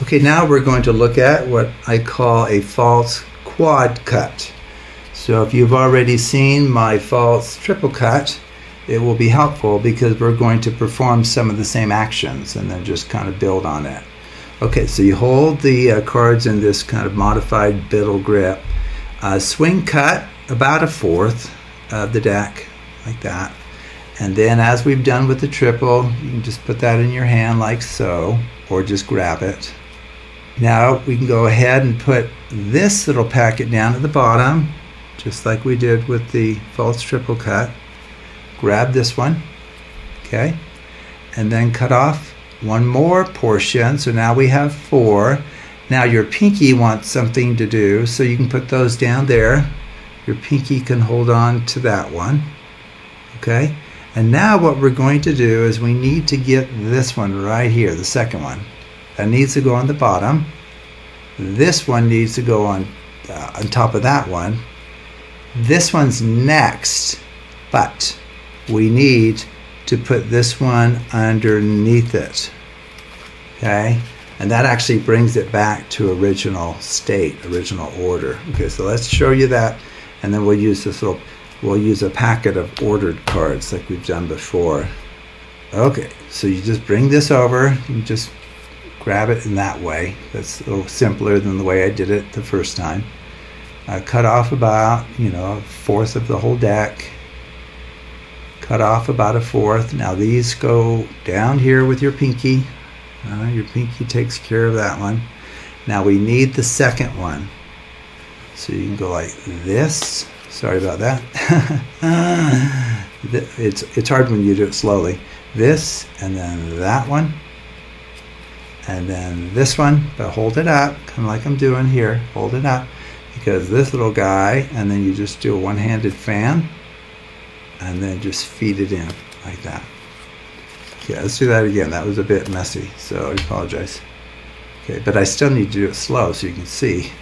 Okay, now we're going to look at what I call a false quad cut. So if you've already seen my false triple cut, it will be helpful because we're going to perform some of the same actions and then just kind of build on it. Okay, so you hold the cards in this kind of modified Biddle grip. Swing cut about 1/4 of the deck, like that. And then as we've done with the triple, you can just put that in your hand like so, or just grab it. Now we can go ahead and put this little packet down at the bottom, just like we did with the false triple cut. Grab this one, okay, and then cut off one more portion. So now we have 4. Now your pinky wants something to do, so you can put those down there. Your pinky can hold on to that one, okay? And now what we're going to do is we need to get this one right here, the second one. That needs to go on the bottom. This one needs to go on top of that one. This one's next, but we need to put this one underneath it, okay? And that actually brings it back to original state, original order. Okay, so let's show you that, and then we'll use a packet of ordered cards like we've done before. Okay, so you just bring this over, you just grab it in that way. That's a little simpler than the way I did it the first time. Cut off about, 1/4 of the whole deck. Cut off about 1/4. Now these go down here with your pinky. Your pinky takes care of that one. Now we need the second one. So you can go like this. Sorry about that. It's hard when you do it slowly. This, and then that one. And then this one, but hold it up, kind of like I'm doing here. Hold it up, because this little guy, and then you just do a one-handed fan, and then just feed it in like that. Okay, let's do that again. That was a bit messy, so I apologize. Okay, but I still need to do it slow so you can see.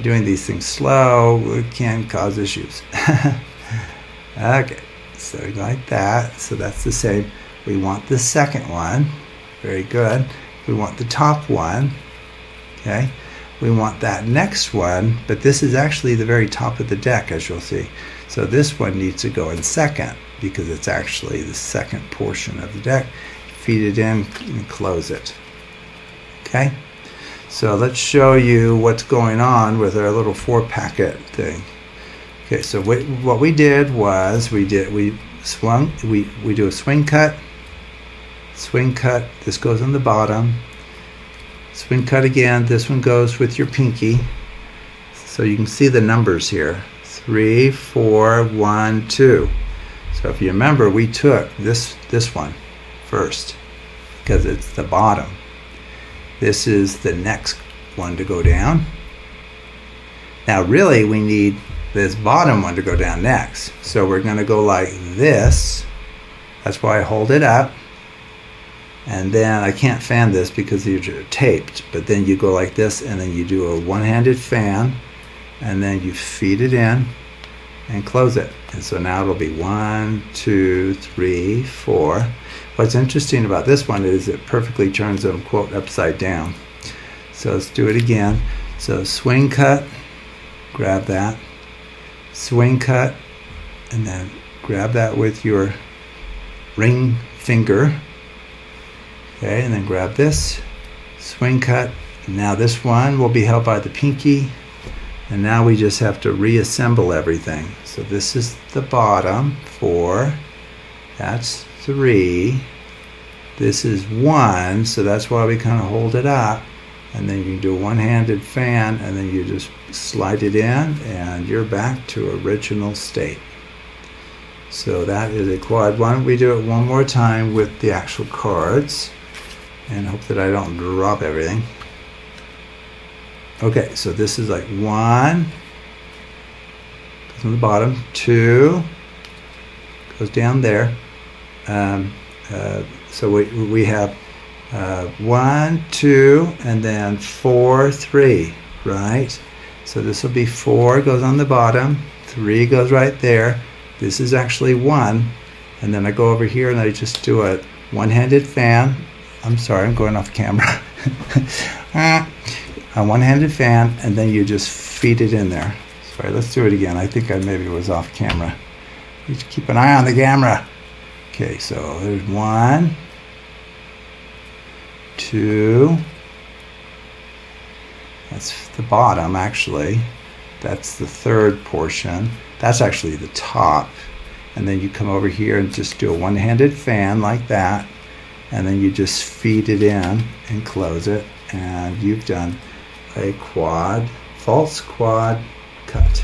Doing these things slow can cause issues. Okay, so like that. So that's the same. We want the second one. Very good. We want the top one. Okay. We want that next one, but this is actually the very top of the deck, as you'll see. So this one needs to go in second because it's actually the second portion of the deck. Feed it in and close it. Okay. So let's show you what's going on with our little 4-packet thing. Okay, so what we did was we do a swing cut, this goes on the bottom, swing cut again, this one goes with your pinky. So you can see the numbers here, 3, 4, 1, 2. So if you remember, we took this one first because it's the bottom. This is the next one to go down. Now really we need this bottom one to go down next. So we're going to go like this. That's why I hold it up. And then I can't fan this because these are taped. But then you go like this, and then you do a one-handed fan. And then you feed it in and close it. And so now it'll be 1, 2, 3, 4. What's interesting about this one is it perfectly turns them, quote, upside down. So let's do it again. So swing cut, grab that. Swing cut, and then grab that with your ring finger. Okay, and then grab this. Swing cut. Now this one will be held by the pinky. And now we just have to reassemble everything. So this is the bottom, 4. That's 3. This is 1, so that's why we kind of hold it up. And then you can do a one-handed fan, and then you just slide it in, and you're back to original state. So that is a quad. Why don't we do it one more time with the actual cards, and hope that I don't drop everything. Okay, so this is like 1, goes on the bottom, 2, goes down there. So we have 1, 2, and then 4, 3, right? So this will be 4 goes on the bottom, 3 goes right there. This is actually 1, and then I go over here and I just do a one-handed fan. I'm sorry, I'm going off camera. A one-handed fan, and then you just feed it in there. Sorry, let's do it again. I think I maybe was off camera. You should keep an eye on the camera. Okay, so there's 1, 2. That's the bottom, actually. That's the third portion. That's actually the top. And then you come over here and just do a one-handed fan like that. And then you just feed it in and close it. And you've done a false quad cut.